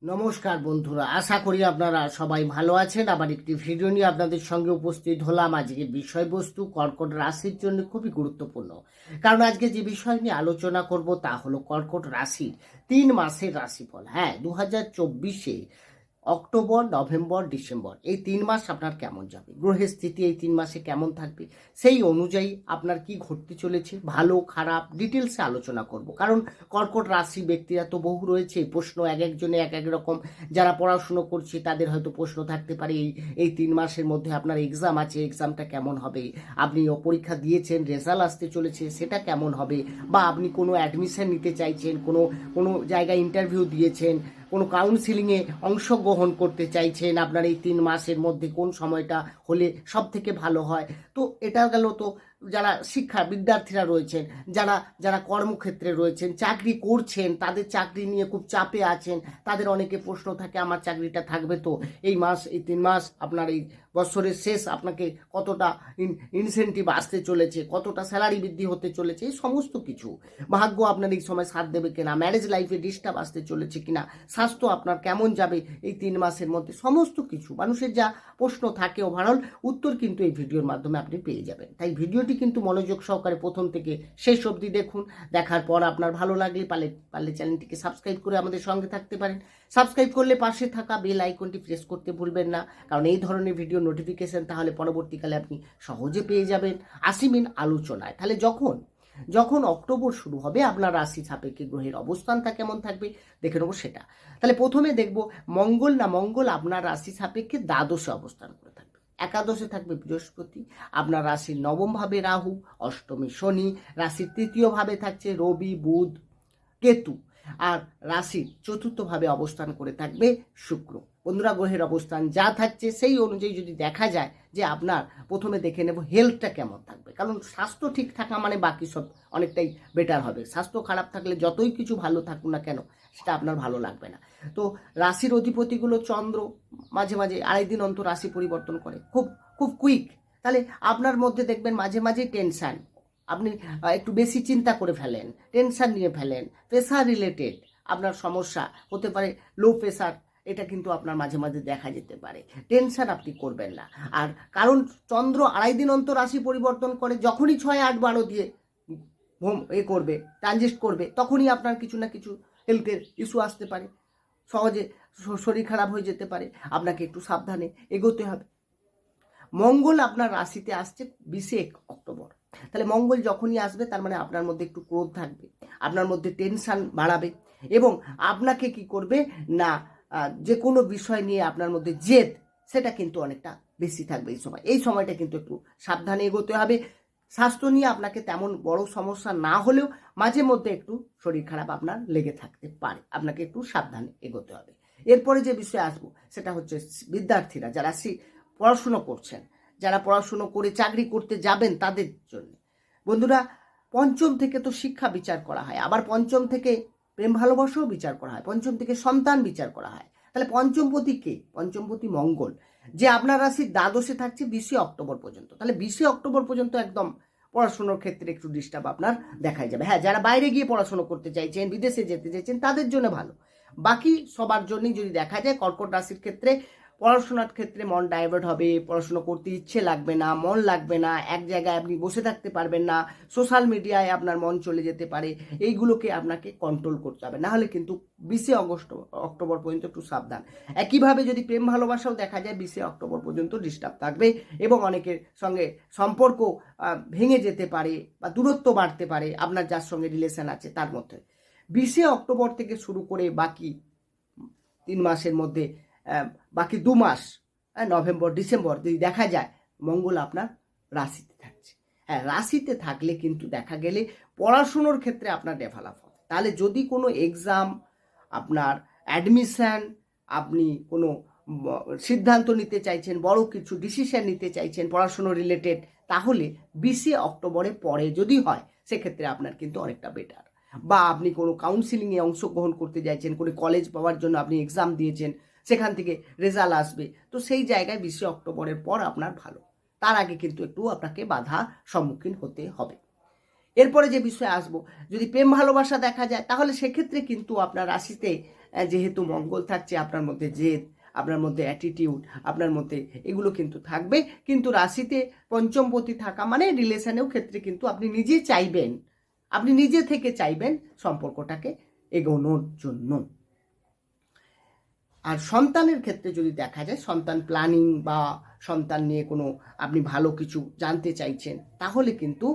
নমস্কার বন্ধুরা, আশা করি আপনারা সবাই ভালো আছেন। আবার একটি ভিডিও নিয়ে আপনাদের সঙ্গে উপস্থিত হলাম। আজকের বিষয়বস্তু কর্কট রাশির জন্য খুবই গুরুত্বপূর্ণ, কারণ আজকে যে বিষয় নিয়ে আলোচনা করব তা হলো কর্কট রাশির 3 মাসের রাশিফল। হ্যাঁ, 2024-এ অক্টোবর, নভেম্বর, ডিসেম্বর এই 3 মাস আপনার কেমন যাবে, গ্রহের স্থিতি এই 3 মাসে কেমন থাকবে, সেই অনুযায়ী আপনার কি ঘটতে চলেছে, ভালো খারাপ ডিটেলসে আলোচনা করব। কারণ কর্কট রাশি ব্যক্তিরা তো বহু রয়েছে, প্রশ্ন এক একজনে এক এক রকম। যারা পড়াশুনো করছে তাদের হয়তো প্রশ্ন থাকতে পারে এই 3 মাসের মধ্যে আপনার এক্সাম আছে, এক্সামটা কেমন হবে, আপনি পরীক্ষা দিয়েছেন, রেজাল্ট আসতে চলেছে, সেটা কেমন হবে, বা আপনি কোনো অ্যাডমিশন নিতে চাইছেন, কোনো জায়গায় ইন্টারভিউ দিয়েছেন, কোনো কাউন্সিলিংয়ে অংশগ্রহণ করতে চাইছেন, আপনার এই 3 মাসের মধ্যে কোন সময়টা হলে সব থেকে ভালো হয়। তো এটা গেল তো যারা বিদ্যার্থীরা রয়েছেন, যারা যারা কর্মক্ষেত্রে রয়েছেন, চাকরি করছেন, তাদের চাকরি নিয়ে খুব চাপে আছেন, তাদের অনেকে প্রশ্ন থাকে আমার চাকরিটা থাকবে তো। এই 3 মাস আপনার এই বছরের শেষ আপনাকে কতটা ইনসেন্টিভ আসতে চলেছে, কতটা স্যালারি বৃদ্ধি হতে চলেছে, এই সমস্ত কিছু। ভাগ্য আপনার এই সময় সাথ দেবে কিনা, ম্যারেজ লাইফে ডিস্টার্ব আসতে চলেছে কিনা, স্বাস্থ্য আপনার কেমন যাবে এই 3 মাসের মধ্যে, সমস্ত কিছু মানুষের যা প্রশ্ন থাকে ওভারঅল উত্তর কিন্তু এই ভিডিওর মাধ্যমে আপনি পেয়ে যাবেন। তাই ভিডিওটি কিন্তু মনোযোগ সহকারে প্রথম থেকে শেষ অবধি দেখুন। দেখার পর আপনার ভালো লাগলে পারলে চ্যানেলটিকে সাবস্ক্রাইব করে আমাদের সঙ্গে থাকতে পারেন। সাবস্ক্রাইব করলে পাশে থাকা বেল আইকনটি প্রেস করতে ভুলবেন না, কারণ এই ধরনের ভিডিও নোটিফিকেশন তাহলে পরবর্তীকালে আপনি সহজে পেয়ে যাবেন। আসিমিন আলোচনায়, তাহলে যখন অক্টোবর শুরু হবে আপনার রাশি সাপেক্ষে গ্রহের অবস্থানটা কেমন থাকবে দেখে নেবো সেটা। তাহলে প্রথমে দেখব মঙ্গল আপনার রাশি সাপেক্ষে দ্বাদশে অবস্থান করে থাকবে। একাদশে থাকবে বৃহস্পতি, আপনার রাশির নবম ভাবে রাহু, অষ্টমী শনি, রাশির তৃতীয় ভাবে থাকছে রবি, বুধ, কেতু, আর রাশির চতুর্থ ভাবে অবস্থান করে থাকবে শুক্র। বন্ধুরা, গ্রহের অবস্থান যা থাকছে সেই অনুযায়ী যদি দেখা যায় যে আপনার প্রথমে দেখে নেব হেলথটা কেমন থাকবে, কারণ স্বাস্থ্য ঠিক থাকা মানে বাকি সব অনেকটাই বেটার হবে। স্বাস্থ্য খারাপ থাকলে যতই কিছু ভালো থাকুক না কেন সেটা আপনার ভালো লাগবে না। তো রাশির অধিপতিগুলো চন্দ্র মাঝে মাঝে 2.5 দিন অন্তর রাশি পরিবর্তন করে, খুব খুব কুইক। তাহলে আপনার মধ্যে দেখবেন মাঝে মাঝে টেনশান, আপনি একটু বেশি চিন্তা করে ফেলেন, টেনশান নিয়ে ফেলেন, প্রেশার রিলেটেড আপনার সমস্যা হতে পারে, লো প্রেশার, এটা কিন্তু আপনার মাঝে মাঝে দেখা যেতে পারে। টেনশন আপনি করবেন না। আর কারণ চন্দ্র 2.5 দিন অন্তর রাশি পরিবর্তন করে, যখনই 6, 8, 12 দিয়ে করবে, ট্রানজিস্ট করবে, তখনই আপনার কিছু না কিছু হেলথের ইস্যু আসতে পারে, সহজে শরীর খারাপ হয়ে যেতে পারে, আপনাকে একটু সাবধানে এগোতে হবে। মঙ্গল আপনার রাশিতে আসছে 20 অক্টোবর। তাহলে মঙ্গল যখনই আসবে তার মানে আপনার মধ্যে একটু ক্রোধ থাকবে, আপনার মধ্যে টেনশন বাড়াবে, এবং আপনাকে কি করবে না, যে কোনো বিষয় নিয়ে আপনার মধ্যে জেদ সেটা কিন্তু অনেকটা বেশি থাকবে এই সময়টা কিন্তু একটু সাবধানে এগোতে হবে। স্বাস্থ্য নিয়ে আপনাকে তেমন বড় সমস্যা না হলেও মাঝে মধ্যে একটু শরীর খারাপ আপনার লেগে থাকতে পারে, আপনাকে একটু সাবধানে এগোতে হবে। এরপরে যে বিষয়ে আসবো সেটা হচ্ছে বিদ্যার্থীরা যারা পড়াশুনো করছেন, যারা পড়াশুনো করে চাকরি করতে যাবেন তাদের জন্য। বন্ধুরা, পঞ্চম থেকে তো শিক্ষা বিচার করা হয়, আবার পঞ্চম থেকে প্রেম ভালোবাসাও বিচার করা হয়, পঞ্চম থেকে সন্তান বিচার করা হয়। তাহলে পঞ্চমপতি কে? পঞ্চমপতি মঙ্গল, যে আপনার রাশির দ্বাদশে থাকছে 20 অক্টোবর পর্যন্ত। তাহলে 20 অক্টোবর পর্যন্ত একদম পড়াশোনার ক্ষেত্রে একটু ডিস্টার্ব আপনার দেখাই যাবে। হ্যাঁ, যারা বাইরে গিয়ে পড়াশোনা করতে চাইছেন, বিদেশে যেতে চাইছেন, তাদের জন্য ভালো। বাকি সবার জন্যই যদি দেখা যায়, কর্কট রাশির ক্ষেত্রে পড়াশোনার ক্ষেত্রে মন ডাইভার্ট হবে, পড়াশোনা করতে ইচ্ছে লাগবে না, মন লাগবে না, এক জায়গায় আপনি বসে থাকতে পারবেন না, সোশ্যাল মিডিয়ায় আপনার মন চলে যেতে পারে, এইগুলোকে আপনাকে কন্ট্রোল করতে হবে, না হলে কিন্তু 20 অক্টোবর পর্যন্ত একটু সাবধান। একইভাবে যদি প্রেম ভালোবাসাও দেখা যায় 20 অক্টোবর পর্যন্ত ডিস্টার্ব থাকবে, এবং অনেকের সঙ্গে সম্পর্ক ভেঙে যেতে পারে বা দূরত্ব বাড়তে পারে আপনার যার সঙ্গে রিলেশন আছে তার মধ্যে। 20 অক্টোবর থেকে শুরু করে বাকি 3 মাসের মধ্যে বাকি 2 মাস, নভেম্বর, ডিসেম্বর, যদি দেখা যায় মঙ্গল আপনার রাশিতে থাকছে। হ্যাঁ, রাশিতে থাকলে কিন্তু দেখা গেলে পড়াশুনোর ক্ষেত্রে আপনার ডেভেলপ হবে। তাহলে যদি কোনো এক্সাম, আপনার অ্যাডমিশন, আপনি কোনো সিদ্ধান্ত নিতে চাইছেন, বড় কিছু ডিসিশন নিতে চাইছেন পড়াশুনো রিলেটেড, তাহলে 20 অক্টোবরের পরে যদি হয় সেক্ষেত্রে আপনার কিন্তু অনেকটা বেটার। বা আপনি কোনো কাউন্সিলিংয়ে অংশগ্রহণ করতে চাইছেন, কোনো কলেজ পাওয়ার জন্য আপনি এক্সাম দিয়েছেন, সেখান থেকে রেজাল্ট আসবে, তো সেই জায়গায় 20 অক্টোবরের পর আপনার ভালো। তার আগে কিন্তু একটু আপনাকে বাধা সম্মুখীন হতে হবে। এরপরে যে বিষয়ে আসবো, যদি প্রেম ভালোবাসা দেখা যায় তাহলে সেক্ষেত্রে কিন্তু আপনার রাশিতে যেহেতু মঙ্গল থাকছে, আপনার মধ্যে জেদ, আপনার মধ্যে অ্যাটিটিউড, আপনার মধ্যে এগুলো কিন্তু থাকবে। কিন্তু রাশিতে পঞ্চমপতি থাকা মানে রিলেশনেও ক্ষেত্রে কিন্তু আপনি নিজে চাইবেন, আপনি নিজে থেকে চাইবেন সম্পর্কটাকে এগোনোর জন্য। আর সন্তানের ক্ষেত্রে যদি দেখা যায়, সন্তান প্ল্যানিং বা সন্তান নিয়ে কোনো আপনি ভালো কিছু জানতে চাইছেন, তাহলে কিন্তু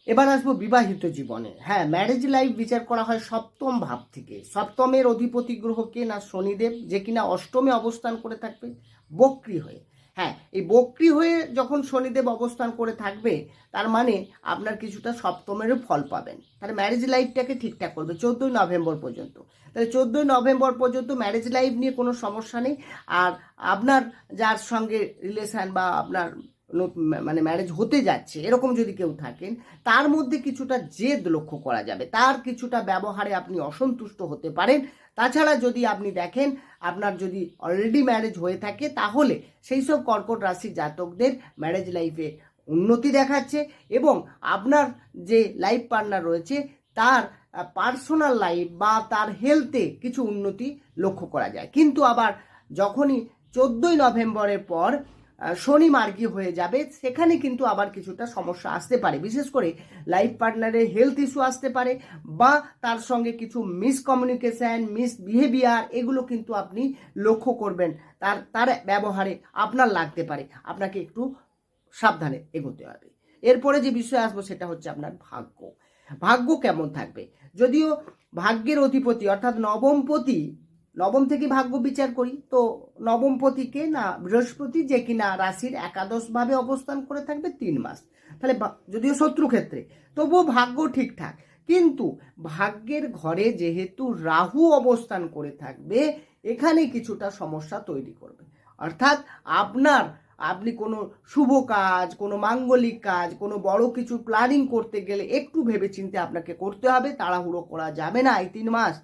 এবার আসবো বিবাহিত জীবনে। হ্যাঁ, ম্যারেজ লাইফ বিচার করা হয় সপ্তম ভাব থেকে। সপ্তমের অধিপতি গ্রহ কে না শনিদেব, যে কিনা অষ্টমে অবস্থান করে থাকবে বক্রী হয়ে। হ্যাঁ, এই বক্রী হয়ে যখন শনিদেব অবস্থান করে থাকবে, তার মানে আপনার কিছুটা সপ্তমেরও ফল পাবেন। তাহলে ম্যারেজ লাইফটাকে ঠিকঠাক করবে 14ই নভেম্বর পর্যন্ত। তাহলে 14ই নভেম্বর পর্যন্ত ম্যারেজ লাইফ নিয়ে কোনো সমস্যা নেই। আর আপনার যার সঙ্গে রিলেশান বা আপনার মানে ম্যারেজ হতে যাচ্ছে এরকম যদি কেউ থাকেন, তার মধ্যে কিছুটা জেদ লক্ষ্য করা যাবে, তার কিছুটা ব্যবহারে আপনি অসন্তুষ্ট হতে পারেন। তাছাড়া যদি আপনি দেখেন আপনার যদি অলরেডি ম্যারেজ হয়ে থাকে, তাহলে সেই সব কর্কট রাশির জাতকদের ম্যারেজ লাইফে উন্নতি দেখাচ্ছে এবং আপনার যে লাইফ পার্টনার রয়েছে তার পার্সোনাল লাইফ বা তার হেলথে কিছু উন্নতি লক্ষ্য করা যায়। কিন্তু আবার যখনই 14ই নভেম্বরের পর শনি মার্গী হয়ে যাবে, সেখানে কিন্তু আবার কিছুটা সমস্যা আসতে পারে। বিশেষ করে লাইফ পার্টনারের হেলথ ইস্যু আসতে পারে বা তার সঙ্গে কিছু মিসকমিউনিকেশান, মিসবিহেভিয়ার, এগুলো কিন্তু আপনি লক্ষ্য করবেন। তার ব্যবহারে আপনার লাগতে পারে, আপনাকে একটু সাবধানে এগোতে হবে। এরপরে যে বিষয় আসবো সেটা হচ্ছে আপনার ভাগ্য। ভাগ্য কেমন থাকবে? যদিও ভাগ্যের অধিপতি অর্থাৎ নবমপতি, নবম থেকে ভাগ্য বিচার করি তো নবমপতিকে না বৃহস্পতি, যে কিনা রাশির একাদশভাবে অবস্থান করে থাকবে 3 মাস। তাহলে যদিও শত্রু ক্ষেত্রে, তবুও ভাগ্য ঠিকঠাক। কিন্তু ভাগ্যের ঘরে যেহেতু রাহু অবস্থান করে থাকবে, এখানে কিছুটা সমস্যা তৈরি করবে। অর্থাৎ আপনি কোনো শুভ কাজ, কোনো মাঙ্গলিক কাজ, কোনো বড় কিছু প্ল্যানিং করতে গেলে একটু ভেবেচিন্তে আপনাকে করতে হবে, তাড়াহুড়ো করা যাবে না। এই 3 মাস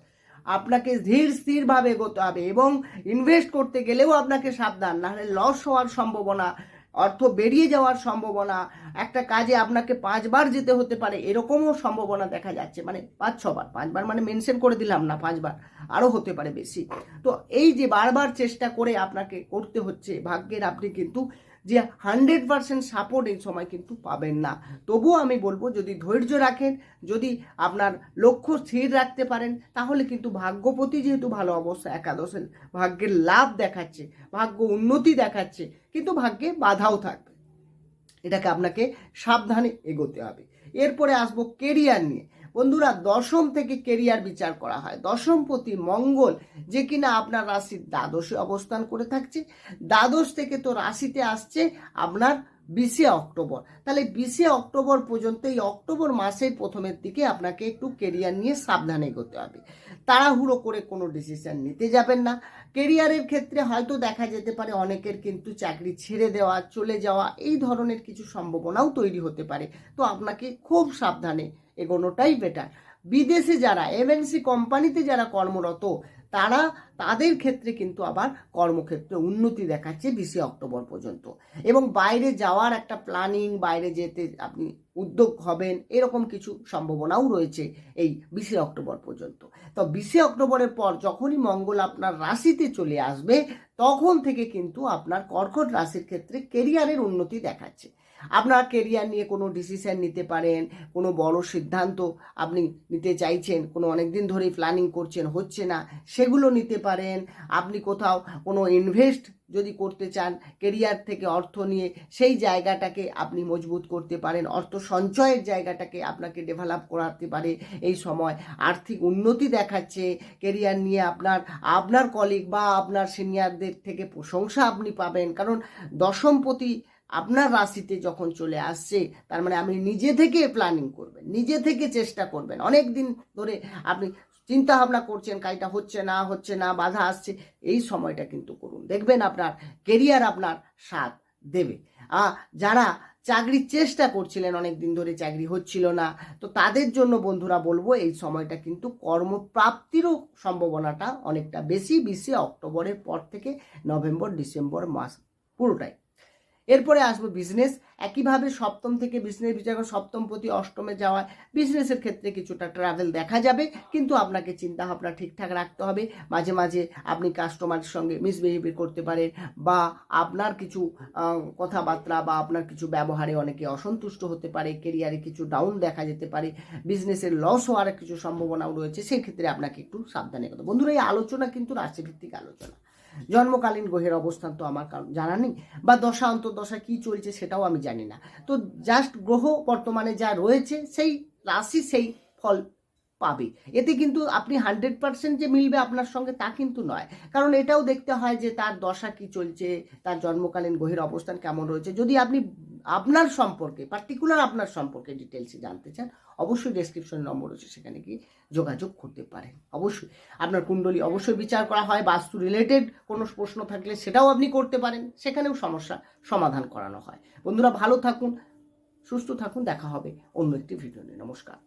আপনাকে ধীর স্থিরভাবে এগোতে হবে এবং ইনভেস্ট করতে গেলেও আপনাকে সাবধান, নাহলে লস হওয়ার সম্ভাবনা, অর্থ বেরিয়ে যাওয়ার সম্ভাবনা, একটা কাজে আপনাকে 5 বার যেতে হতে পারে, এরকমও সম্ভাবনা দেখা যাচ্ছে। মানে 5-6 বার, 5 বার মানে মেনশন করে দিলাম না, 5 বার, আরও হতে পারে বেশি। তো এই যে বারবার চেষ্টা করে আপনাকে করতে হচ্ছে, ভাগ্যের আপনি কিন্তু যে 100% সাপোর্ট এই সময় কিন্তু পাবেন না। তবুও আমি বলবো, যদি ধৈর্য রাখেন, যদি আপনার লক্ষ্য স্থির রাখতে পারেন, তাহলে কিন্তু ভাগ্যপতি যেহেতু ভালো অবস্থা, একাদশে ভাগ্যের লাভ দেখাচ্ছে, ভাগ্য উন্নতি দেখাচ্ছে, কিন্তু ভাগ্যে বাধাও থাকবে। এটাকে আপনাকে সাবধানে এগোতে হবে। এরপরে আসবো কেরিয়ার নিয়ে। বন্ধুরা, দশম থেকে কেরিয়ার বিচার করা হয়। দশমপতি মঙ্গল, যে কিনা আপনার রাশির দ্বাদশে অবস্থান করে থাকছে, দ্বাদশ থেকে তো রাশিতে আসছে আপনার 20শে অক্টোবর। তাহলে 20শে অক্টোবর পর্যন্ত, এই অক্টোবর মাসের প্রথমের দিকে আপনাকে একটু কেরিয়ার নিয়ে সাবধানে এগোতে হবে। তাড়াহুড়ো করে কোনো ডিসিশন নিতে যাবেন না। কেরিয়ারের ক্ষেত্রে হয়তো দেখা যেতে পারে অনেকের কিন্তু চাকরি ছেড়ে দেওয়া, চলে যাওয়া, এই ধরনের কিছু সম্ভাবনাও তৈরি হতে পারে। তো আপনাকে খুব সাবধানে এগোনোটাই বেটার। বিদেশে যারা এমএনসি কোম্পানিতে যারা কর্মরত, তাদের ক্ষেত্রে কিন্তু আবার কর্মক্ষেত্রে উন্নতি দেখাচ্ছে 20শে অক্টোবর পর্যন্ত। এবং বাইরে যাওয়ার একটা প্ল্যানিং, বাইরে যেতে আপনি উদ্যোগ হবেন, এরকম কিছু সম্ভাবনাও রয়েছে এই 20শে অক্টোবর পর্যন্ত। তো 20শে অক্টোবরের পর যখনই মঙ্গল আপনার রাশিতে চলে আসবে, তখন থেকে কিন্তু আপনার কর্কট রাশির ক্ষেত্রে কেরিয়ারের উন্নতি দেখাচ্ছে। আপনার কেরিয়ার নিয়ে কোনো ডিসিশন নিতে পারেন, কোনো বড় সিদ্ধান্ত আপনি নিতে চাইছেন, কোনো অনেক দিন ধরেই প্ল্যানিং করছেন, হচ্ছে না, সেগুলো নিতে পারেন। আপনি কোথাও কোনো ইনভেস্ট যদি করতে চান, কেরিয়ার থেকে অর্থ নিয়ে সেই জায়গাটাকে আপনি মজবুত করতে পারেন, অর্থ সঞ্চয়ের জায়গাটাকে আপনাকে ডেভেলপ করাতে পারে এই সময়। আর্থিক উন্নতি দেখাচ্ছে। কেরিয়ার নিয়ে আপনার কলিগ বা আপনার সিনিয়রদের থেকে প্রশংসা আপনি পাবেন, কারণ দশমপতি আপনার রাশিতে যখন চলে আসছে, তার মানে আপনি নিজে থেকে প্ল্যানিং করবেন, নিজে থেকে চেষ্টা করবেন। অনেক দিন ধরে আপনি চিন্তা ভাবনা করছেন, কাজটা হচ্ছে না, বাধা আসছে, এই সময়টা কিন্তু করুন, দেখবেন আপনার কেরিয়ার আপনার সাথ দেবে। যারা চাকরির চেষ্টা করছিলেন, অনেক দিন ধরে চাকরি হচ্ছিল না, তো তাদের জন্য বন্ধুরা বলবো, এই সময়টা কিন্তু কর্মপ্রাপ্তিরও সম্ভাবনাটা অনেকটা বেশি 20শে অক্টোবরের পর থেকে নভেম্বর ডিসেম্বর মাস পুরোটাই। এরপরে আসবো বিজনেস। একইভাবে সপ্তম থেকে বিজনেস বিচার করে সপ্তম প্রতি অষ্টমে যাওয়ায় বিজনেসের ক্ষেত্রে কিছুটা ট্রাভেল দেখা যাবে, কিন্তু আপনাকে চিন্তা ভাবনা ঠিকঠাক রাখতে হবে। মাঝে মাঝে আপনি কাস্টমারের সঙ্গে মিসবিহেভিয়ার করতে পারেন, বা আপনার কিছু কথাবার্তা বা আপনার কিছু ব্যবহারে অনেকে অসন্তুষ্ট হতে পারে, কেরিয়ারে কিছু ডাউন দেখা যেতে পারে, বিজনেসের লস হওয়ার কিছু সম্ভাবনাও রয়েছে। সেই ক্ষেত্রে আপনাকে একটু সাবধানে কথা। বন্ধুরা, এই আলোচনা কিন্তু রাশিভিত্তিক আলোচনা। জন্মকালীন গ্রহের অবস্থান তো আমার জানা নেই, বা দশা অন্তর্দশা কি চলছে সেটাও আমি জানি না। তো জাস্ট গ্রহ বর্তমানে যা রয়েছে সেই রাশি সেই ফল পাবে। এতে কিন্তু আপনি 100% যে মিলবে আপনার সঙ্গে তা কিন্তু নয়, কারণ এটাও দেখতে হয় যে তার দশা কি চলছে, তার জন্মকালীন গ্রহের অবস্থান কেমন রয়েছে। যদি আপনি আপনার সম্পর্কে পার্টিকুলার আপনার সম্পর্কে ডিটেলসে জানতে চান, অবশ্যই ডেসক্রিপশন নম্বর রয়েছে, সেখানে গিয়ে যোগাযোগ করতে পারেন। অবশ্যই আপনার কুণ্ডলী অবশ্যই বিচার করা হয়, বাস্তু রিলেটেড কোনো প্রশ্ন থাকলে সেটাও আপনি করতে পারেন, সেখানেও সমস্যা সমাধান করানো হয়। বন্ধুরা, ভালো থাকুন, সুস্থ থাকুন, দেখা হবে অন্য একটি ভিডিও নিয়ে। নমস্কার।